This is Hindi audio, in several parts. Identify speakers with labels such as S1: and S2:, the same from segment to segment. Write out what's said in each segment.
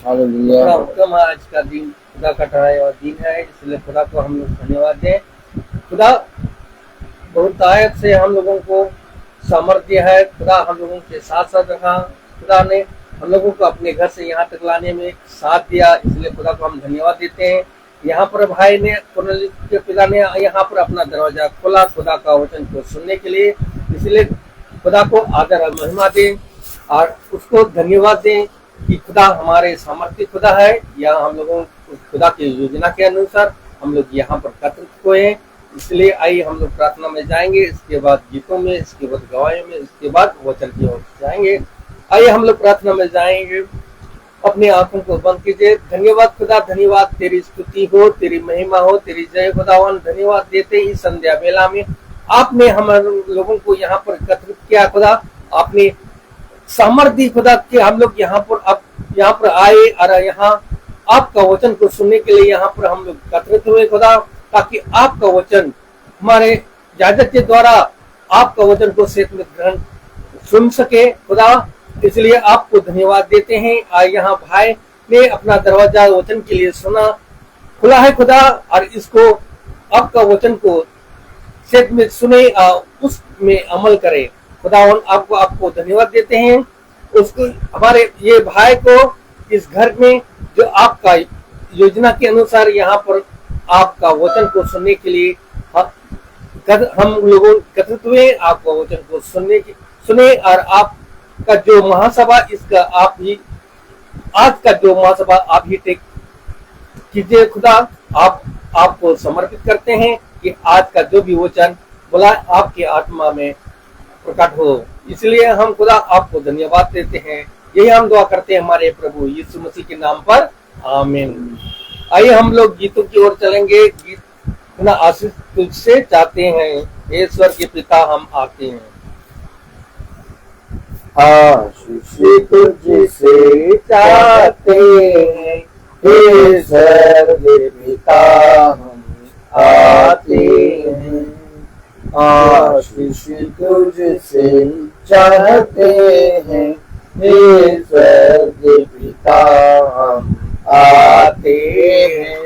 S1: बड़ा उत्तम आज का दिन खुदा का ठहराया हुआ दिन है, इसलिए खुदा को हम लोग धन्यवाद दें। खुदा बहुत आयत से हम लोगों को सामर्थ्य है, खुदा हम लोगों के साथ साथ रहा, खुदा ने हम लोगों को अपने घर से यहाँ तक लाने में साथ दिया, इसलिए खुदा को हम धन्यवाद देते हैं। यहाँ पर भाई ने के पिता ने यहाँ पर अपना दरवाजा खोला खुदा का वचन को सुनने के लिए, इसलिए खुदा को आदर और महिमा दें और उसको धन्यवाद दें कि खुदा हमारे सामर्थ्य खुदा है। या हम लोगों खुदा की योजना के अनुसार हम लोग यहाँ पर एकत्रित हुए हैं, इसलिए आइए हम लोग प्रार्थना में जाएंगे, इसके बाद गीतों में, इसके बाद गवाहियों में, इसके बाद वचन की ओर जाएंगे। आइए हम लोग प्रार्थना में जाएंगे। अपनी आंखों को बंद कीजिए। धन्यवाद खुदा, धन्यवाद, तेरी स्तुति हो, तेरी महिमा हो, तेरी जय खुदावन। धन्यवाद देते इस संध्या बेला में आपने हम लोगों को यहाँ पर एकत्रित किया खुदा, आपने सामर्थ्य खुदा के हम लोग यहाँ पर आए और यहाँ आपका वचन को सुनने के लिए यहाँ पर हम लोग एकत्रित हुए खुदा, ताकि आपका वचन हमारे इजाजत के द्वारा आपका वचन को सेत में ग्रहण सुन सके खुदा, इसलिए आपको धन्यवाद देते हैं। आज यहाँ भाई ने अपना दरवाजा वचन के लिए सुना खुला है खुदा, और इसको आपका वचन को सेत में सुने और उसमें अमल करे खुदावन। आपको धन्यवाद देते हैं। उसको हमारे ये भाई को इस घर में जो आपका योजना के अनुसार यहाँ पर आपका वचन को सुनने के लिए हम लोगों एकत्रित हुए, आपका वचन को सुने और आपका जो महासभा इसका आप ही आज का जो महासभा आप ही टेक कीजिए खुदा। आपको समर्पित करते हैं कि आज का जो भी वचन बोला आपकी आत्मा में प्रकट हो, इसलिए हम खुदा आपको धन्यवाद देते हैं। यही हम दुआ करते हैं हमारे प्रभु यीशु मसीह के नाम पर, आमीन। आइए हम लोग गीतों की ओर चलेंगे। गीत अपना आशीष तुझसे चाहते हैं, ईश्वर के पिता हम आते हैं।
S2: आशीष तुझसे चाहते हैं, ईश्वर के पिता हम आते हैं। आशीष तुझसे चाहते हैं, ईश्वर के पिता हम आते हैं।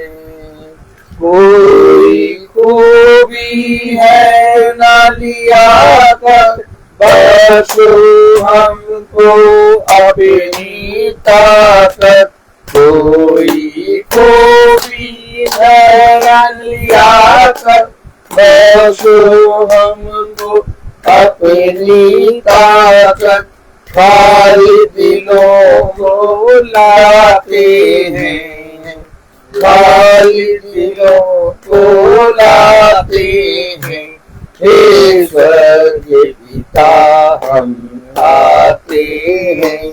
S2: कोई खूबी है ना लिया कर, बस हमको अपनी ताकत। कोई खूबी है ना लिया कर, बस हमको अपनी ताकत। खाली दिलों को लाते हैं, खाली दिलों को लाते हैं, ईश्वर के पिता हम आते हैं।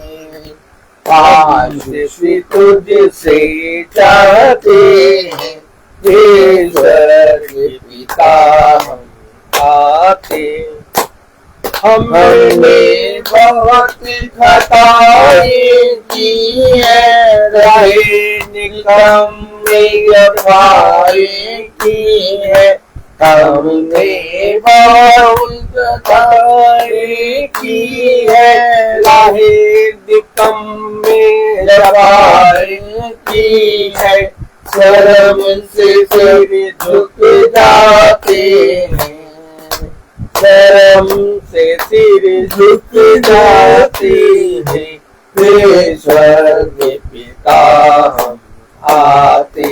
S2: आशीष तुझसे चाहते हैं, ईश्वर के पिता हम आते हैं। हमने बहुत खताएं की है, राहे निकम्मे अफवाहें की है। हमने बहुत खताएं की है, राहे निकम्मे अफवाहें की है। शर्म से सिर झुक जाते हैं, शर्म से सिर झुक जाते हैं, ईश्वर के पिता हम आते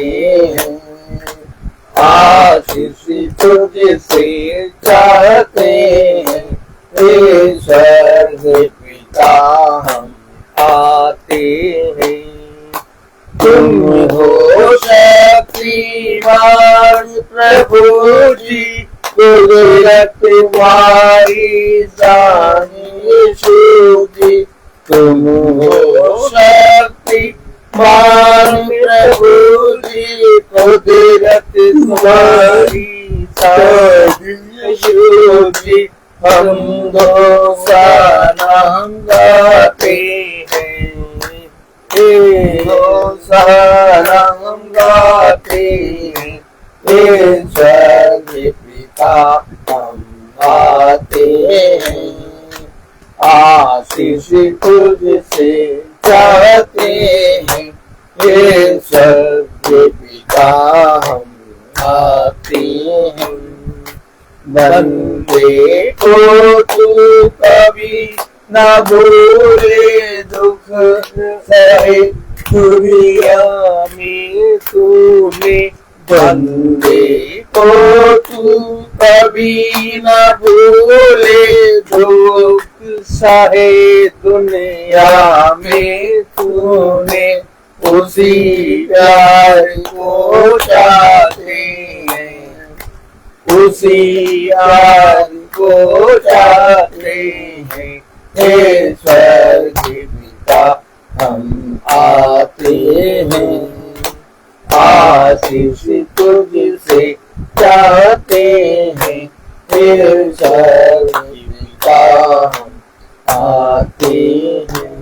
S2: हैं। आशीष तुझसे चाहते हैं, ईश्वर के पिता हम आते हैं। तुम हो शक्तिमान प्रभु जी, कुदरत तुम्हारी जान यीशु जी। तुम हो शक्तिमान प्रभु जी, कुदरत तुम्हारी जान यीशु जी। हम दो नाम गाते हैं, हम गाते हैं, ईश्वर के पिता हम आते हैं। आशीष तुझसे चाहते हैं, हे स्वर्गीय पिता हम आते हैं। बंदे को तू कभी न भूले, दुख सहे दुनिया में तूने। बंदे को तू कभी न भूले, दुख सहे दुनिया में तूने। उसी प्यार को चाहते हैं, उसी प्यार को चाहते हैं। हे स्वर्गीय पिता हम आते हैं, आशीष तुझसे चाहते हैं। हे स्वर्गीय पिता हम आते हैं।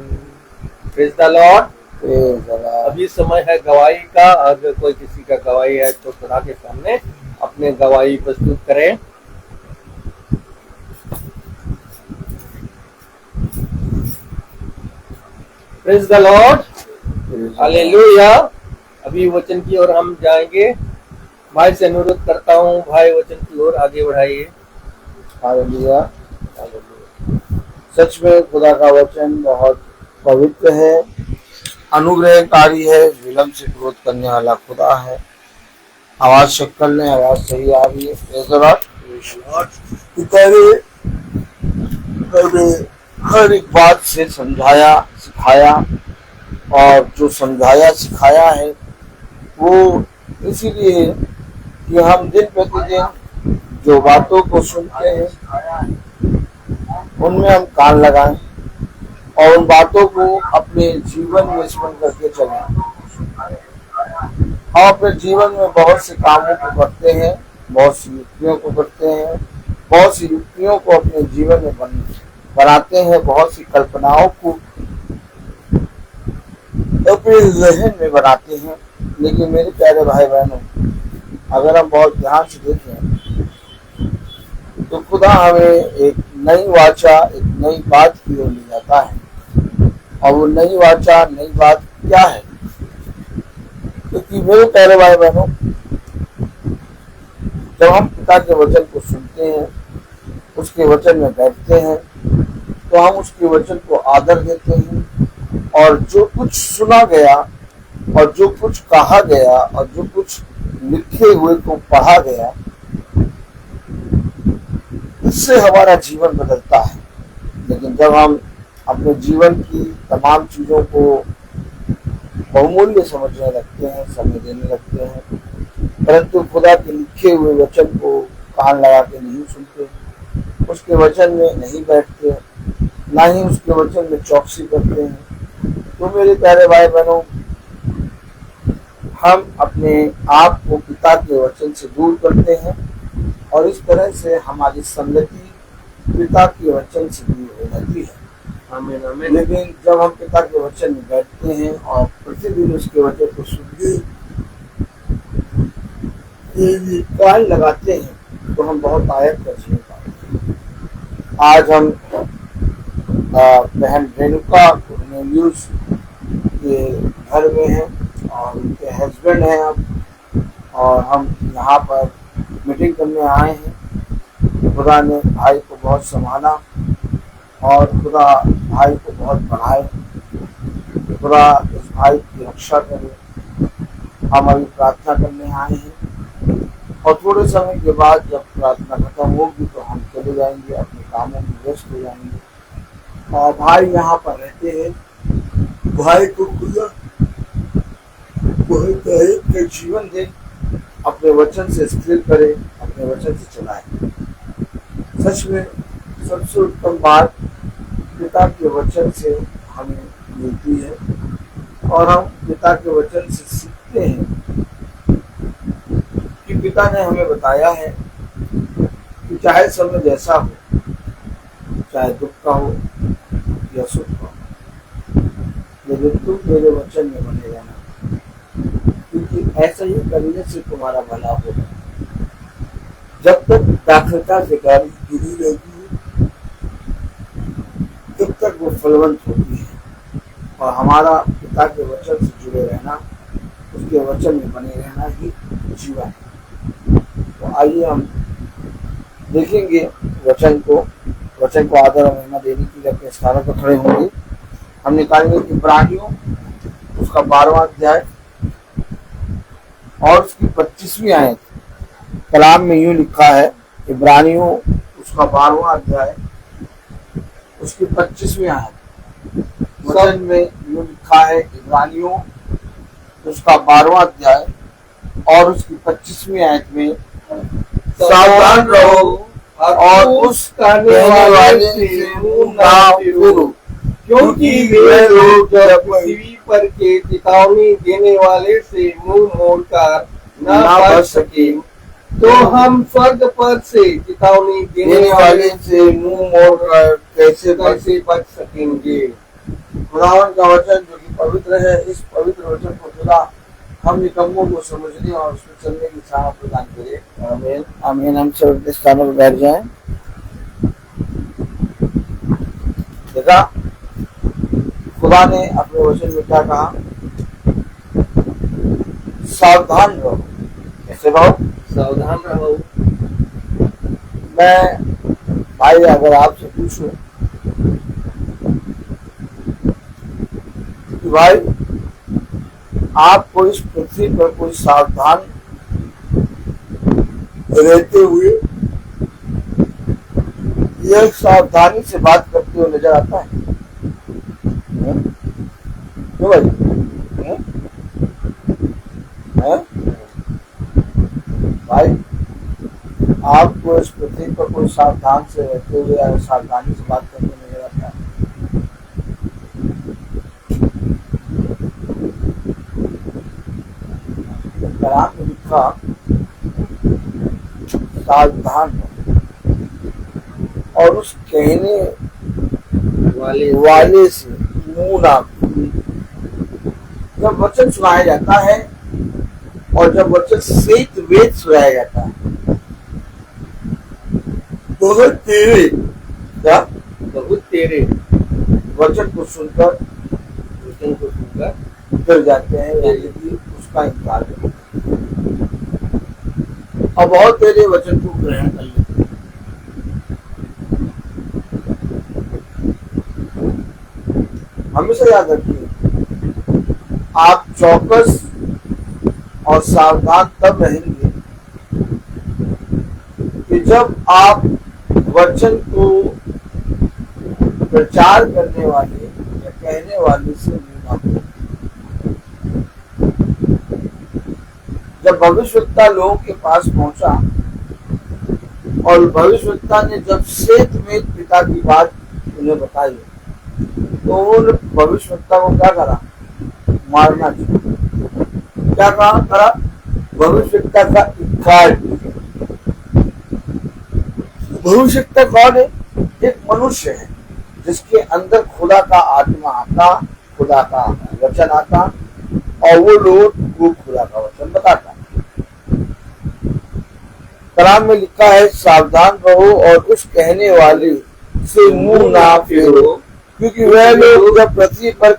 S1: Praise the Lord.
S2: Praise the Lord.
S1: अभी समय है गवाही का। अगर कोई किसी का गवाही है तो खुदा के सामने अपने गवाही प्रस्तुत करें। Praise the Lord. हालेलुया। अभी वचन की ओर हम जाएंगे। भाई से अनुरोध करता हूँ, भाई वचन की ओर आगे बढ़ाइए।
S2: हालेलुया। सच में खुदा का वचन बहुत पवित्र है, अनुग्रहकारी है, विलम्ब से क्रोध करने वाला खुदा है। आवाज चेक कर लें, आवाज सही आ रही है। पिता ने हमें हर एक बात से समझाया सिखाया, और जो समझाया सिखाया है वो इसीलिए कि हम दिन प्रतिदिन जो बातों को सुनते हैं उनमें हम कान लगाएं और उन बातों को अपने जीवन में स्मरण करके चलें। हम अपने जीवन में बहुत से कामों को करते हैं, बहुत सी युक्तियों को करते हैं, बहुत सी युक्तियों को अपने जीवन में बनाते हैं, बहुत सी कल्पनाओं को अपने जहन में बनाते हैं। लेकिन मेरे प्यारे भाई बहनों, अगर हम बहुत ध्यान से देखें तो खुदा हमें एक नई वाचा, एक नई बात की ओर ले जाता है। और वो नई वाचा, नई बात क्या है? क्योंकि मेरे प्यारे भाई बहनों, जब हम पिता के वचन को सुनते हैं, उसके वचन में बैठते हैं, तो हम उसके वचन को आदर देते हैं। और जो कुछ सुना गया और जो कुछ कहा गया और जो कुछ लिखे हुए को पढ़ा गया, इससे हमारा जीवन बदलता है। लेकिन जब हम अपने जीवन की तमाम चीजों को बहुमूल्य समझने लगते हैं, समय देने लगते हैं, परंतु खुदा के लिखे हुए वचन को कान लगा के नहीं सुनते, उसके वचन में नहीं बैठते, ना ही उसके वचन में चौकसी करते हैं, तो मेरे प्यारे भाई बहनों, हम अपने आप को पिता के वचन से दूर करते हैं और इस तरह से हमारी संगति पिता के वचन से दूर हो जाती है।
S1: आमीन आमीन।
S2: लेकिन जब हम पिता के वचन में बैठते हैं और प्रतिदिन उसके वचन को सुनते कान लगाते हैं, तो हम बहुत आयत का जीवन पाते हैं। आज हम बहन रेणुका कोर्नेलियस के घर में हैं और उनके हस्बैंड हैं अब, और हम यहाँ पर मीटिंग करने आए हैं। खुदा ने भाई को बहुत संभाला और खुदा भाई को बहुत बढ़ाए। खुदा इस भाई की रक्षा करे। हम अभी प्रार्थना करने आए हैं और थोड़े समय के बाद जब प्रार्थना खत्म होगी तो हम चले जाएंगे, अपने कामों में व्यस्त हो जाएंगे। और भाई यहाँ पर रहते हैं। भाई को खुदा के जीवन दे, अपने वचन से स्थिर करे, अपने वचन से चलाए। सच में सबसे उत्तम बात पिता के वचन से हमें मिलती है और हम पिता के वचन से सीखते हैं कि पिता ने हमें बताया है कि चाहे समय जैसा हो, चाहे दुख का हो या सुख का हो, लेकिन तुम मेरे वचन में बने रहना, क्योंकि ऐसा ही करने से तुम्हारा भला होगा। जब तक दाखलता से गाड़ी गिरी रहती है तब तक वो फलवंत होती है। और हमारा पिता के वचन से जुड़े रहना उनके वचन में बने रहना ही जीवन है। तो आइए हम देखेंगे वचन को आदर और महिमा देने के लिए अपने स्थानों पर खड़े होंगे। हम निकालेंगे इब्रानियों उसका 12वां अध्याय और उसकी 25वीं आयत। कलाम में यूं लिखा है, इब्रानियों उसका 12वां अध्याय उसकी 25वीं आयत। वचन में यूं लिखा है, इब्रानियों उसका 12वां अध्याय और उसकी 25वीं आयत में, सावधान रहो और उस कहने वाले से मुंह ना फेरो,
S1: क्योंकि वे लोग जब पृथ्वी पर के चेतावनी देने वाले से मुंह मोड़कर न बच सके, तो हम स्वर्ग पद से चेतावनी देने वाले से मुंह मोड़कर कैसे बच सकेंगे।
S2: खुदावन का वचन जो कि पवित्र है, इस पवित्र वचन को खुदा हम निकम्मों को समझने और उसमें चलने की चाह प्रदान करे। आमीन आमीन। हम सब अपने स्थानों पर बैठ जाएं। देखा खुदा ने अपने वचन में क्या कहा, सावधान रहो। कैसे रहो?
S1: सावधान रहो।
S2: मैं भाई अगर आपसे पूछूं कि भाई आपको इस पृथ्वी पर कोई सावधान रहते हुए यह सावधानी से बात करते हुए नजर आता है? क्यों भाई? भाई आपको इस पृथ्वी पर कोई सावधान से रहते हुए या सावधानी से बात करते हुए नजर आता है? कलाम में लिखा, सावधान और उस कहने वाले से मुंह ना। जब वचन सुनाया जाता है और जब वचन सहित वेद सुनाया जाता है, बहुत तेरे वचन को सुनकर डर जाते हैं या यदि उसका इनकार करते हैं और बहुत तेरे वचन को ग्रहण कर लेते हैं। हमेशा याद रखिए, आप चौकस और सावधान तब रहेंगे कि जब आप वचन को प्रचार करने वाले या कहने वाले से मिलना हो। जब भविष्यवक्ता लोगों के पास पहुंचा और भविष्यवक्ता ने जब श्वेत में पिता की बात उन्हें बताई, तो उन भविष्यवक्ता को क्या करा? मारना चाहिए। क्या करा? भविष्यवक्ता का इनकार किया। भविष्यवक्ता कौन है? एक मनुष्य है जिसके अंदर खुदा का आत्मा आता, खुदा का वचन आता और वो लोगों को खुदा का वचन बताता। कलाम में लिखा है, सावधान रहो और उस कहने वाले से मुंह ना फेरो, क्योंकि वह लोग जब पृथ्वी पर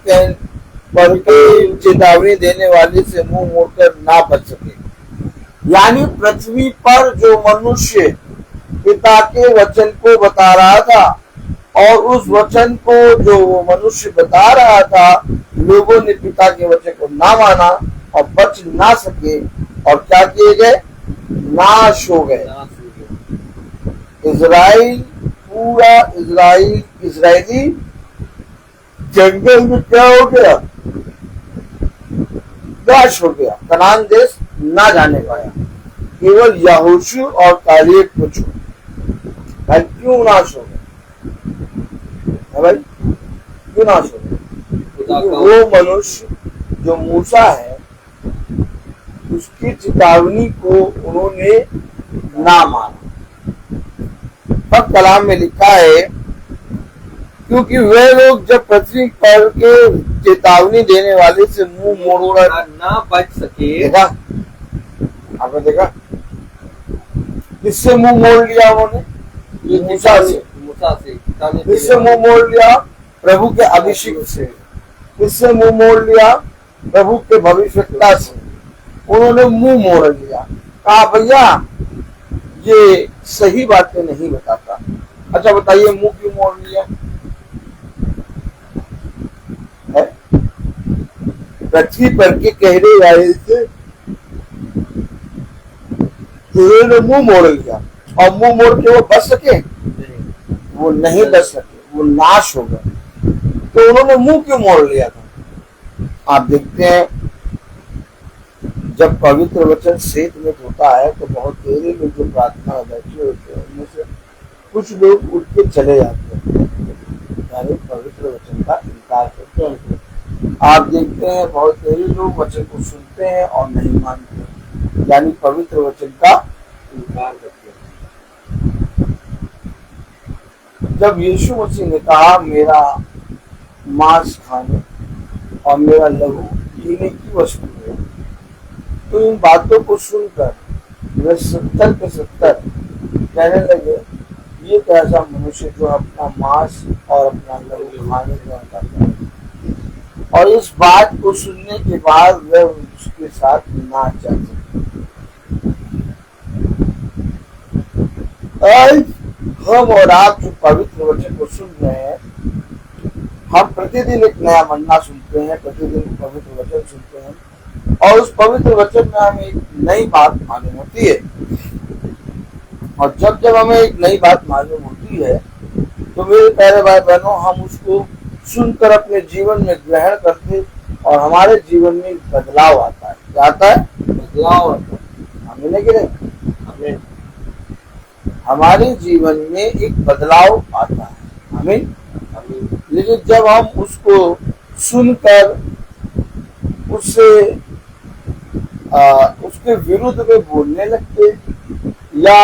S2: चेतावनी देने वाले से मुंह मोड़कर ना बच सके। यानी पृथ्वी पर जो मनुष्य पिता के वचन को बता रहा था और उस वचन को जो वो मनुष्य बता रहा था, लोगों ने पिता के वचन को ना माना और बच ना सके और क्या किए गए? नाश हो गए। इजराइल पूरा इजरायली जंगल में क्या हो गया? नाश हो गया। कनान देश ना जाने पाया, केवल यहोशू और कालेब को छोड़। भाई क्यों नाश हो गया? भाई क्यों नाश हो गया? वो मनुष्य जो मूसा है उसकी चेतावनी को उन्होंने ना माना। अब कलाम में लिखा है, क्योंकि वे लोग जब पृथ्वी पर के चेतावनी देने वाले से मुंह मोड़
S1: ना बच सके।
S2: देखा आपने? देखा किससे मुंह मोड़ लिया उन्होंने? मूसा से। किससे मुंह मोड़ लिया? प्रभु के अभिषेक से। किससे मुंह मोड़ लिया? प्रभु के भविष्यवक्ता से। उन्होंने मुंह मोड़ लिया, कहा भैया ये सही बातें नहीं बताता। अच्छा बताइए मुंह क्यों मोड़ लिया है? पृथ्वी पर के कहने वाले से उन्होंने मुंह मोड़ लिया, और मुंह मोड़ के वो बच सके? वो नहीं बच सके, वो नाश हो गए। तो उन्होंने मुंह क्यों मोड़ लिया था? आप देखते हैं जब पवित्र वचन सेत में होता है तो बहुत देरी में जो प्रार्थना बैठे होते हैं उनमें से कुछ लोग उठ के चले जाते हैं, यानी पवित्र वचन का इनकार करते हैं। आप देखते हैं बहुत देरी लोग वचन को सुनते हैं और नहीं मानते, यानी पवित्र वचन का इनकार करते हैं। जब यीशु मसीह ने कहा मेरा मांस खाने और मेरा लहू पीने की वस्तु है, तो इन बातों को सुनकर वे 70 के 70 कहने लगे ये कैसा मनुष्य जो अपना मांस और अपना लहू खाने का करता है। और इस बात को सुनने के बाद वे उसके साथ नाच जाते। हम और आप जो पवित्र वचन को सुन रहे हैं, हम प्रतिदिन एक नया मन्ना सुनते हैं, प्रतिदिन पवित्र वचन सुनते हैं, और उस पवित्र वचन में हमें एक नई बात मालूम होती है। और जब जब हमें एक नई बात मालूम होती है तो मेरे प्यारे भाई बहनों, हम उसको सुनकर अपने जीवन में ग्रहण करते और हमारे जीवन में बदलाव आता है। क्या आता है? बदलाव आता है। हमें कि नहीं? हमें हमारे जीवन में एक बदलाव आता है। हमें लेकिन जब हम उसको सुनकर उसके विरुद्ध में बोलने लगते या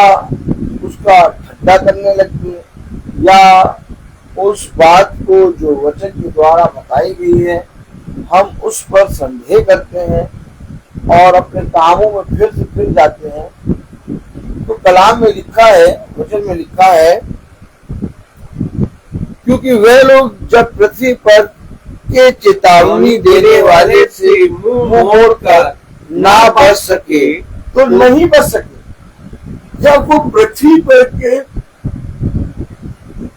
S2: उसका ठट्टा करने लगते या उस बात को जो वचन के द्वारा बताई गई है हम उस पर संदेह करते हैं और अपने कामों में फिर से फिर जाते हैं, तो कलाम में लिखा है, वचन में लिखा है, क्योंकि वे लोग जब पृथ्वी पर के चेतावनी देने वाले से मुंह मोड़कर ना बच सके तो नहीं बच सके। जब वो पृथ्वी पर के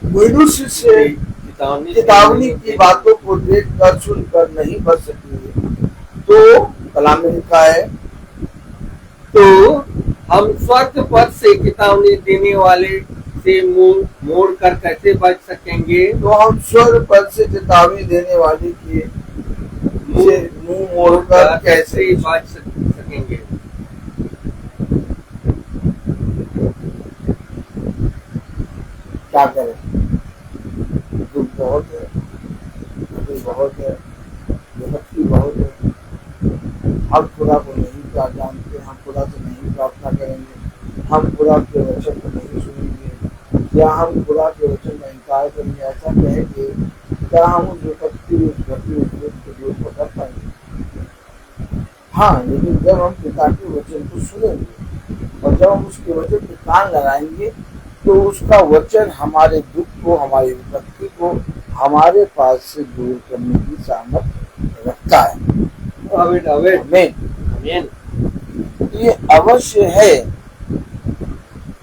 S2: मनुष्य से चेतावनी की बातों को देखकर सुनकर नहीं बच सके, तो कलाम में लिखा है,
S1: तो हम स्वर्ग पद से चेतावनी देने वाले से मुंह मोड़ कर कैसे बच सकेंगे?
S2: तो हम स्वर्ग पद से चेतावनी देने वाले की मुंह मोड़कर कैसे
S1: बच सकेंगे?
S2: क्या करें? दुख बहुत है, बहुत है, विपत्ति बहुत है। हम खुदा को नहीं जानते, हम खुदा से नहीं प्रार्थना करेंगे, हम खुदा के वचन को नहीं सुनेंगे, या हम खुदा के वचन का इनकार करेंगे, ऐसा कहेंगे, क्या हम उस विपत्ति को दूर कर पाएंगे? हाँ, लेकिन जब हम पिता के वचन को सुनेंगे और जब हम उसके वचन पे कान लगाएंगे तो उसका वचन हमारे दुख को, हमारी विपत्ति को हमारे पास से दूर करने की सामर्थ्य रखता है।
S1: आमीन आमीन
S2: आमीन। ये अवश्य है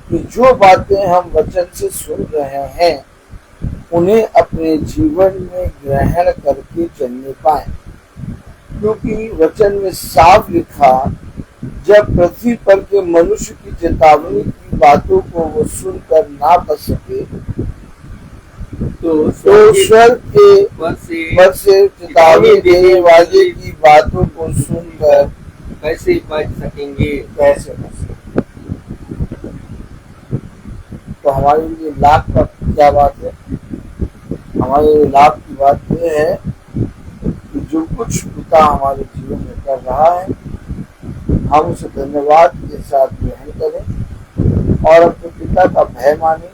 S2: कि जो बातें हम वचन से सुन रहे हैं उन्हें अपने जीवन में ग्रहण करके चलने पाए, क्योंकि वचन में साफ लिखा, जब पृथ्वी पर के मनुष्य की चेतावनी की बातों को वो सुनकर ना बच सके, तो स्वर्ग के पद से चेतावनी देने वाले की बातों को सुनकर
S1: कैसे बच सकेंगे?
S2: कैसे बच सकेंगे? तो हमारे लिए लाभ का क्या बात है? हमारे लिए लाभ की बात यह है कि जो कुछ पिता हमारे जीवन में कर रहा है हम उसे धन्यवाद के साथ ग्रहण करें और अपने पिता का भय माने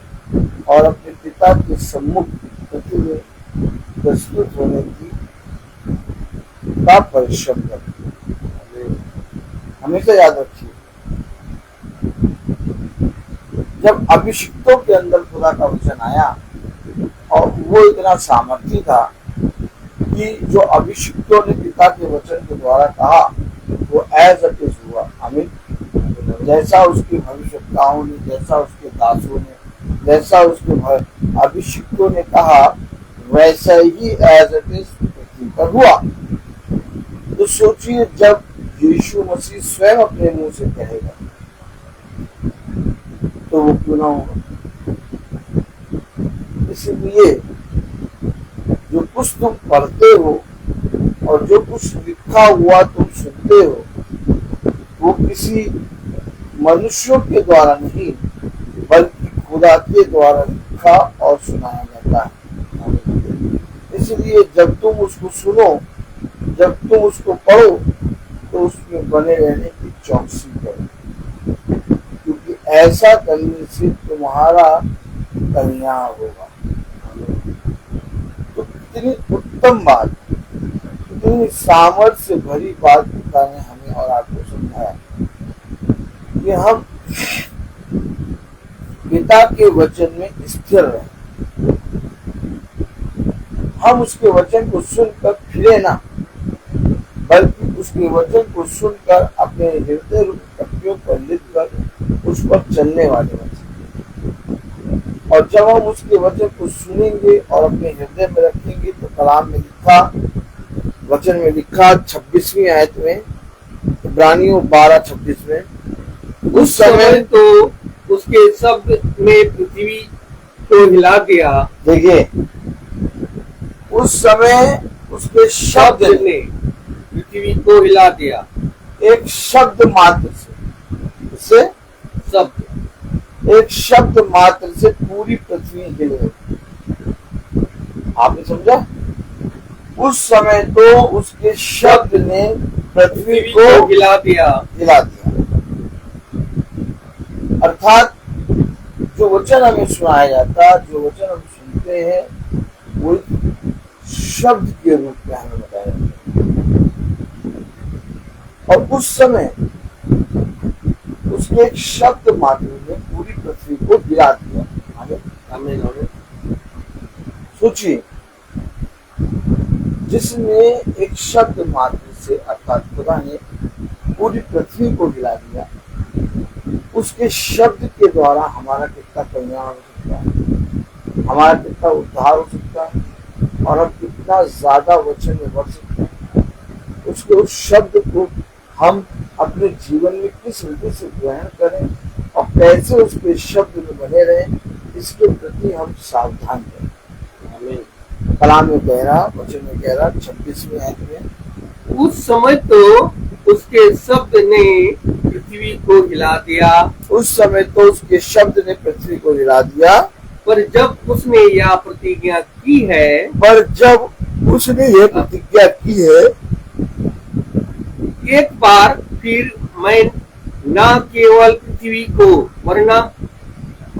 S2: और अपने पिता के सम्मुख में प्रस्तुत होने की का परिश्रम करें। हमेशा याद रखिए, जब अभिषिक्तों के अंदर खुदा का वचन आया और वो इतना सामर्थ्य था कि जो अभिषिक्तों ने पिता के वचन के द्वारा कहा वो एज इट इज हुआ। आमीन। जैसा उसके भविष्यवक्ताओं ने, जैसा उसके दासों ने, जैसा उसके अभिषिक्तों ने कहा, वैसा ही एज इट इज पृथ्वी पर हुआ। तो सोचिए, जब यीशु मसीह स्वयं अपने मुंह से कहेगा तो वो क्यों ना होगा। इसलिए जो कुछ तुम पढ़ते हो और जो कुछ लिखा हुआ तुम सुनते हो, वो किसी मनुष्यों के द्वारा नहीं बल्कि खुदा के द्वारा लिखा और सुनाया जाता है। इसलिए जब तुम उसको सुनो, जब तुम उसको पढ़ो, तो उसमें बने रहने की चौकसी करो, क्योंकि ऐसा करने से तुम्हारा कल्याण होगा। तो कितनी उत्तम बात, कितनी सामर्थ्य से भरी बात पिता ने हमें और आपको समझाया कि हम पिता के वचन में स्थिर रहें। हम उसके वचन को सुनकर फिरे ना, बल्कि उसके वचन को सुनकर अपने हृदय रूप पट्टियों पर लिखकर उस पर चलने वाले बन। और जब हम उसके वचन को सुनेंगे और अपने हृदय में रखेंगे, तो कलाम में लिखा, वचन में लिखा 26वीं आयत में, इब्रानियों 12:26 में,
S1: उस समय तो उसके शब्द ने पृथ्वी को हिला दिया।
S2: देखिए, उस समय उसके शब्द ने
S1: पृथ्वी को हिला दिया।
S2: एक शब्द मात्र से एक शब्द मात्र से पूरी पृथ्वी हिले। आपने समझा? उस समय तो उसके शब्द ने पृथ्वी को
S1: हिला दिया।
S2: अर्थात जो वचन हमें सुनाया जाता, जो वचन हम सुनते हैं, वो शब्द के रूप में हमें बताया जाता है। और उस समय उसके एक शब्द मात्र ने पूरी पृथ्वी को गिरा दिया। सोचिए, जिसने एक शब्द मात्र से, अर्थात खुदा ने पूरी पृथ्वी को गिरा दिया, उसके शब्द के द्वारा हमारा कितना कल्याण हो सकता है, हमारा कितना उद्धार हो सकता है, और हम कितना ज्यादा वचन में बढ़ सकते हैं। उसके उस शब्द को हम अपने जीवन में किस रीति से ग्रहण करें और कैसे उसके शब्द में बने रहें, इसके प्रति हम सावधान करें। कलाम में कह रहा, वचन में कह रहा 26वीं आयत में,
S1: उस समय तो उसके शब्द ने पृथ्वी को हिला दिया।
S2: उस समय तो उसके शब्द ने पृथ्वी को हिला दिया।
S1: पर जब उसने यह प्रतिज्ञा की है, एक बार फिर मैं न केवल पृथ्वी को वरना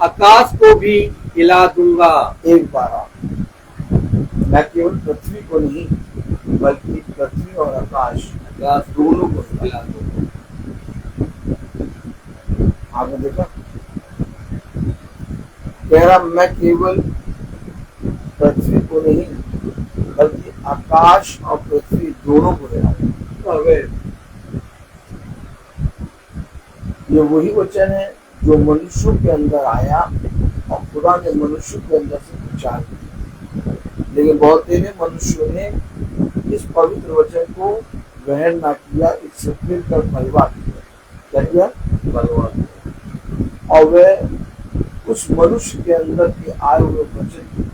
S1: आकाश को भी हिला दूंगा।
S2: एक बार न केवल पृथ्वी को नहीं, बल्कि पृथ्वी और आकाश दोनों को हिला दूंगा। आपने देखा, कह रहा मैं केवल पृथ्वी को नहीं, बल्कि आकाश और पृथ्वी दोनों को हिला दूंगा। ये वही वचन है जो मनुष्यों के अंदर आया और खुदा ने मनुष्यों के अंदर से प्रचार किया, लेकिन बहुत देर मनुष्यों ने इस पवित्र वचन को ग्रहण ना किया, इससे मिलकर बलवा किया। क्या किया? और वह उस मनुष्य के अंदर के आए हुए वचन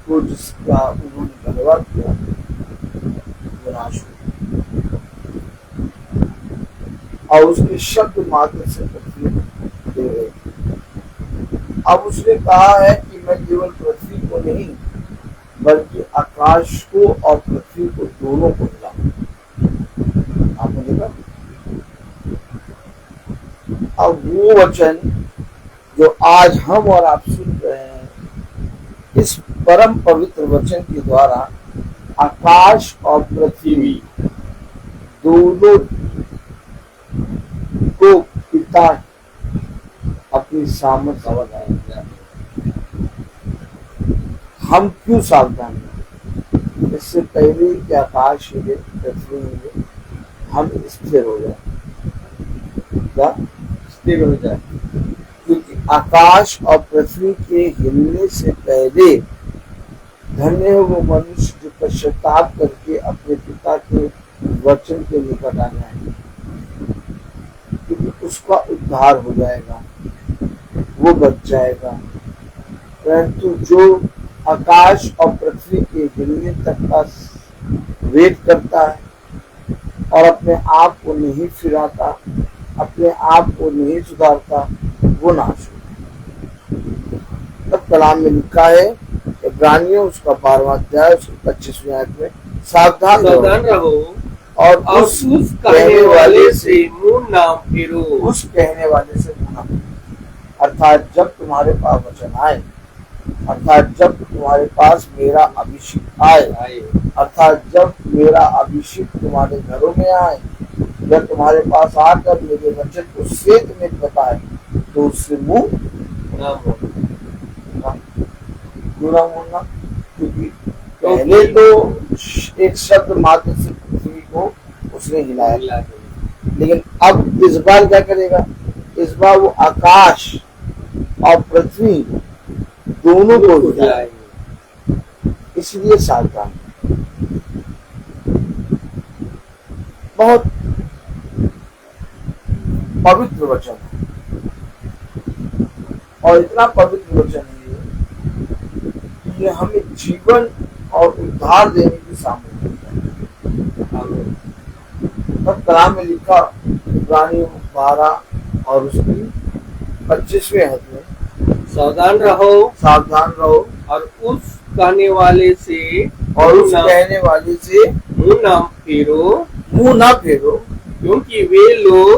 S2: को जिसका उन्होंने बलवा किया, वो नाश हो, और उसके शब्द मात्र से पृथ्वी दे रहे। अब उसने कहा है कि मैं केवल पृथ्वी को नहीं, बल्कि आकाश को और पृथ्वी को दोनों को हिला। आपने देखा? अब वो वचन जो आज हम और आप सुन रहे हैं, इस परम पवित्र वचन के द्वारा आकाश और पृथ्वी दोनों को पिता अपनी सामर्थ्य बताया। हम क्यों सावधान हैं? इससे पहले कि आकाश हिले, पृथ्वी हिले, हम स्थिर हो जाए। क्या?
S1: स्थिर हो जाए।
S2: क्योंकि आकाश और पृथ्वी के हिलने से पहले धन्य है वो मनुष्य जो पश्चाताप करके अपने पिता के वचन के निकट आना है, क्योंकि उसका उद्धार हो जाएगा, वो बच जाएगा। परंतु जो आकाश और पृथ्वी के हिलने तक का वेट करता है और अपने आप को नहीं फिराता, अपने आप को नहीं सुधारता, वो नाश होगा। तब कलाम में लिखा है इब्रानियों उसका 12वां अध्याय उसकी 25वीं आयत में, सावधान
S1: रहो
S2: और
S1: उस कहने वाले से मुंह ना फेरो।
S2: उस कहने वाले से मुंह ना फेरो, अर्थात जब तुम्हारे पास वचन आए, अर्थात जब तुम्हारे पास मेरा अभिषेक आए, अर्थात जब मेरा अभिषेक तुम्हारे घरों में आए, जब तुम्हारे पास आकर मेरे वचन को श्वेत में बताए, तो उससे मुंह ना मोड़ना। क्योंकि पहले तो एक शब्द मात्र से पृथ्वी को उसने हिलाया, लेकिन अब इस बार क्या करेगा? इस बार वो आकाश और पृथ्वी दोनों को हिलाएगा। इसलिए सावधान। बहुत पवित्र वचन है और इतना पवित्र वचन है कि ये हमें जीवन और उद्धार देने की सामर्थ्य है। तब कलाम में लिखा इब्रानियों 12 और उसकी 25वें आयत में,
S1: सावधान रहो और उस कहने वाले से मुंह ना फेरो, क्योंकि वे लोग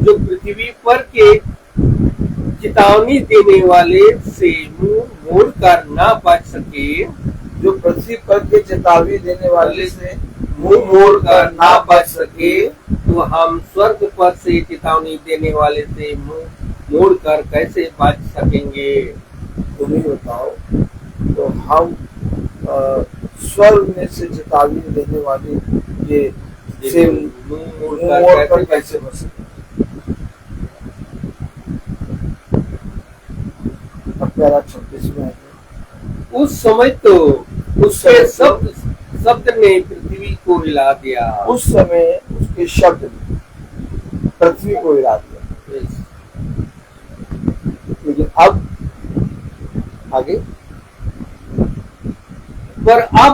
S1: जो पृथ्वी पर के चेतावनी देने वाले से मुंह मोड़ कर ना बच सके,
S2: जो पृथ्वी पर के चेतावनी देने वाले से मुंह मोड़ कर ना बच सके,
S1: तो हम स्वर्ग पर से चेतावनी देने वाले से मुंह मोड़ कर कैसे बच सकेंगे?
S2: तुम ही बताओ। तो हम स्वर्ग में से चेतावनी देने वाले ये से मुंह मोड़ कर कैसे बच सकेंगे? अब 26 में
S1: उस समय तो उसके शब्द ने पृथ्वी को हिला दिया।
S2: उस समय उसके शब्द ने पृथ्वी को हिला दिया। लेकिन अब आगे,
S1: पर अब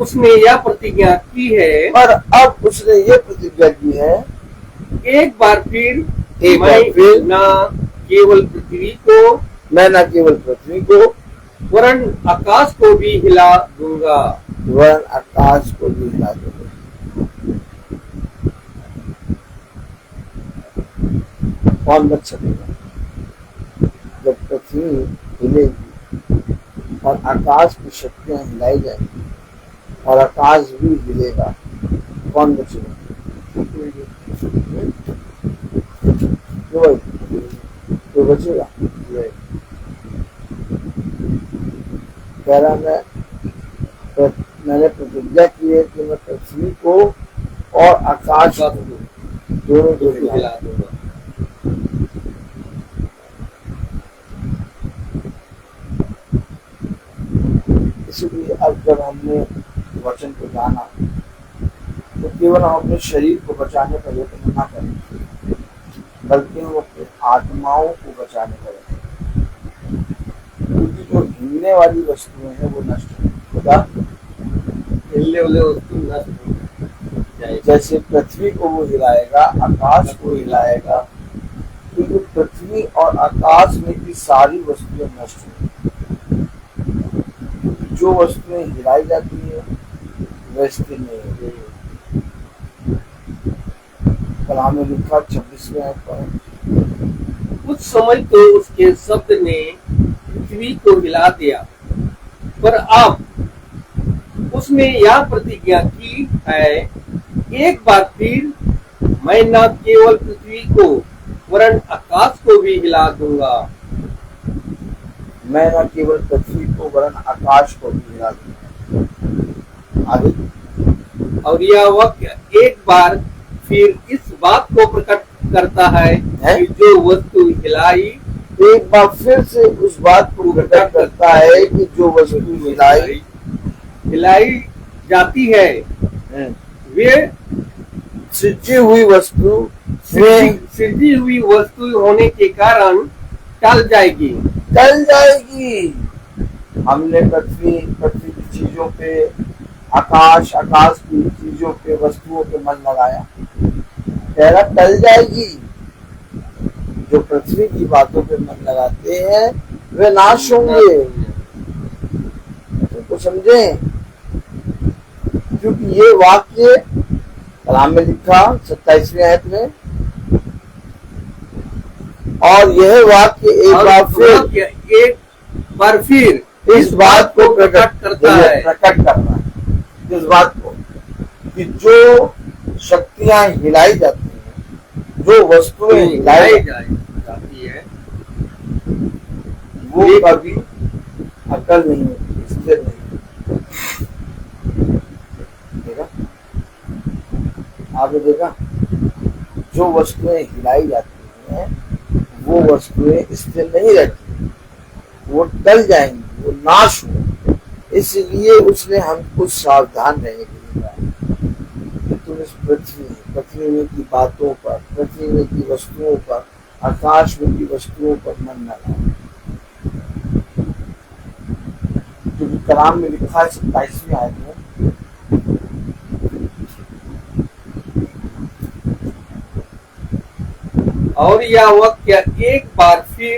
S1: उसने यह प्रतिज्ञा की है, एक बार फिर न केवल पृथ्वी को,
S2: मैं न केवल पृथ्वी को
S1: वरन आकाश को भी हिला दूंगा।
S2: कौन बच सकेगा? जब पृथ्वी हिलेगी और आकाश की शक्तियां हिलाई जाएंगी और आकाश भी हिलेगा, कौन बचेगा? तो बचेगा। कह रहा मैंने प्रतिज्ञा की है कि मैं पृथ्वी को और आकाश को दोनों को हिला दूंगा। इसलिए अब जब हमने वचन को जाना तो केवल हम अपने शरीर को बचाने का यत्न न करें, बल्कि हम अपनी आत्माओं को बचाने का यत्न करें। क्योंकि जो हिलने वाली वस्तुएं हैं वो नष्ट होगी।
S1: हिलने वाले वस्तु नष्ट हो,
S2: जैसे पृथ्वी को वो हिलाएगा, आकाश को हिलाएगा, क्योंकि पृथ्वी और आकाश में की सारी वस्तुएं नष्ट होंगी। जो वस्तुएं हिलाई जाती है वह स्थिर नहीं होती। कलाम में लिखा 26वें आयत पर,
S1: उस समय तो उसके शब्द ने पृथ्वी को हिला दिया, पर अब उसने यह प्रतिज्ञा की है, एक बार फिर मैं न केवल पृथ्वी को वरन आकाश को भी हिला दूंगा।
S2: मैं न केवल पृथ्वी को वरन आकाश को भी हिला दूंगा। आगे
S1: और यह वाक्य एक बार फिर इस बात को प्रकट करता है कि जो वस्तु हिलाई,
S2: एक बार फिर से उस बात को प्रकट करता है कि जो वस्तु
S1: हिलाई जाती है वे
S2: सृजी हुई वस्तु
S1: सृजी हुई वस्तु होने के कारण टल जाएगी।
S2: हमने पृथ्वी की चीजों पे, आकाश की चीजों पे, वस्तुओं पे मन लगाया, कह रहा टल जाएगी। जो पृथ्वी की बातों पे मन लगाते हैं वे नाश होंगे। तो समझे, क्योंकि ये वाक्य कलाम में लिखा 27वें आयत में, और यह वाक्य एक बार फिर इस बात को प्रकट करता है, इस बात को कि जो शक्तियां हिलाई जाती हैं, जो वस्तुएं हिलाई जाती है, वो कभी अकल नहीं होती, स्थिर नहीं। देखा आपने, देखा जो वस्तुएं हिलाई जाती हैं वो वस्तुएं स्थिर नहीं रहती, वो टल जाएंगी, वो नाश हो। इसलिए उसने हमको सावधान रहने के लिए कहा कि तुम इस पृथ्वी में की बातों पर, पृथ्वी में की वस्तुओं पर, आकाश में की वस्तुओं पर मन न लगाओ। क्योंकि कलाम में लिखा है 27वें आयत में,
S1: और यह वाक्य एक बार फिर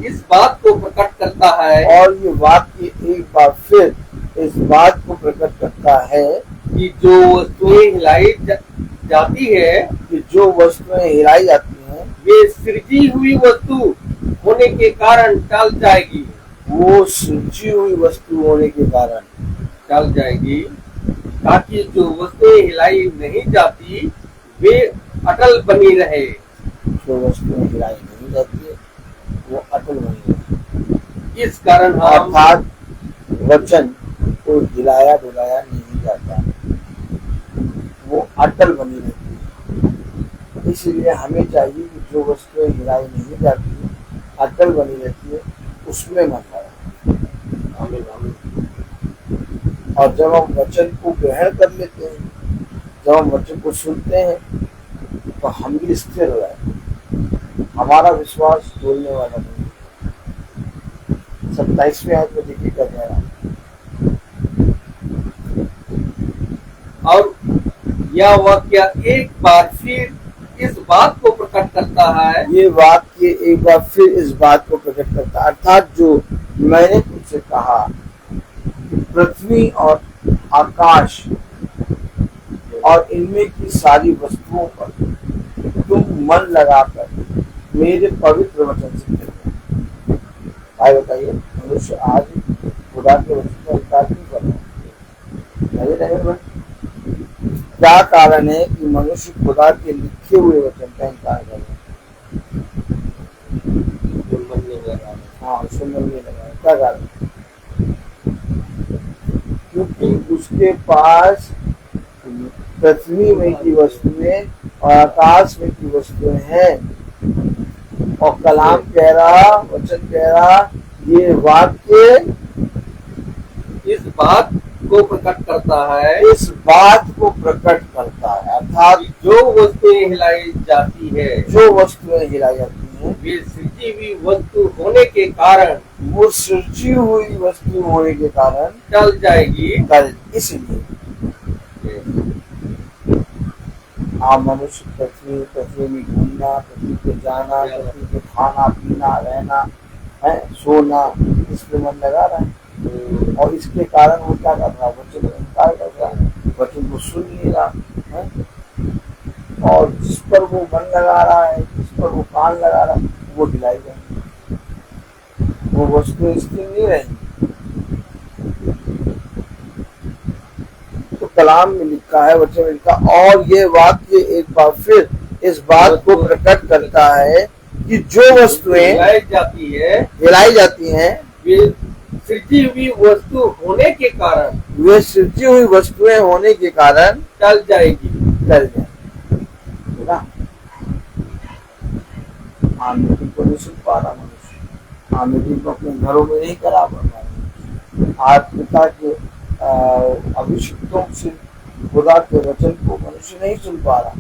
S1: इस बात को प्रकट करता है,
S2: और ये वाक्य एक बार फिर इस बात को प्रकट करता है
S1: कि जो वस्तुएं हिलाई जाती है, वे सृजी हुई वस्तु होने के कारण टल जाएगी।
S2: वो सृजी हुई वस्तु होने के कारण
S1: टल जाएगी, ताकि जो वस्तुएं हिलाई नहीं जाती वे अटल बनी रहे।
S2: जो वस्तुएं हिलाई नहीं जाती है वो अटल बनी रहे।
S1: इस कारण
S2: अर्थात वचन को हिलाया डुलाया नहीं जाता, वो अटल बनी रहती है। इसलिए हमें चाहिए कि जो वस्तुएं हिलाई नहीं जाती, अटल बनी रहती है, उसमें मन लगाए। और जब हम वचन को ग्रहण कर लेते हैं, जब हम वचन को सुनते हैं, तो हम भी स्थिर हो जाए, हमारा विश्वास बोलने वाला नहीं। 27वें आयत में देखिए कर रहा है,
S1: और यह वाक्य एक बार फिर इस बात को प्रकट करता है,
S2: ये वाक्य एक बार फिर इस बात को प्रकट करता है। अर्थात जो मैंने तुमसे कहा कि पृथ्वी और आकाश और इनमें की सारी वस्तुओं पर तुम मन लगाकर मेरे पवित्र वचन से चलो। भाई बताइए, मनुष्य आज खुदा के वचन का इनकार क्यों कर रहा है? क्या कारण है कि मनुष्य खुदा के लिखे हुए वचन का इनकार कर रहा है? हाँ, सुनने लगा। क्या कारण? क्योंकि उसके पास पृथ्वी में की वस्तुएं और आकाश में की वस्तुएं हैं, और कलाम कह रहा, वचन कह रहा, ये वाक्य
S1: इस बात को प्रकट करता है,
S2: इस बात को प्रकट करता है। अर्थात
S1: जो वस्तुएं हिलाई जाती है, वे सृजी हुई वस्तु होने के कारण,
S2: वो सृजी हुई वस्तु होने के कारण
S1: टल जाएगी।
S2: इसलिए आप मनुष्य पृथ्वी में घूमना, पृथ्वी पे जाना, पृथ्वी पे खाना पीना रहना है, सोना, इसमें मन लगा रहा है, और इसके कारण वो क्या कर रहा है? वचन का इनकार कर रहा है, वचन को सुन नहीं रहा है, और जिस पर वो मन लगा रहा है, जिस पर वो कान लगा रहा है, वो हिलाई जाएगी, वो वस्तु स्थिर नहीं रहेगी। तो कलाम में लिखा है, वचन में लिखा, और ये वाक्य एक बार फिर इस बात को प्रकट करता है कि जो वस्तुएं
S1: हिलाई जाती हैं,
S2: वे
S1: सृजी हुई वस्तु होने के कारण
S2: वे सृजी हुई वस्तुएं होने के कारण
S1: टल जाएगी।
S2: टल जाएगी ना। मीटिंग को नहीं सुन पा रहा मनुष्य, मीटिंग को अपने घरों में नहीं करा पा रहा। आज पिता के अभिषिक्तों से खुदा के वचन को मनुष्य नहीं सुन पा रहा,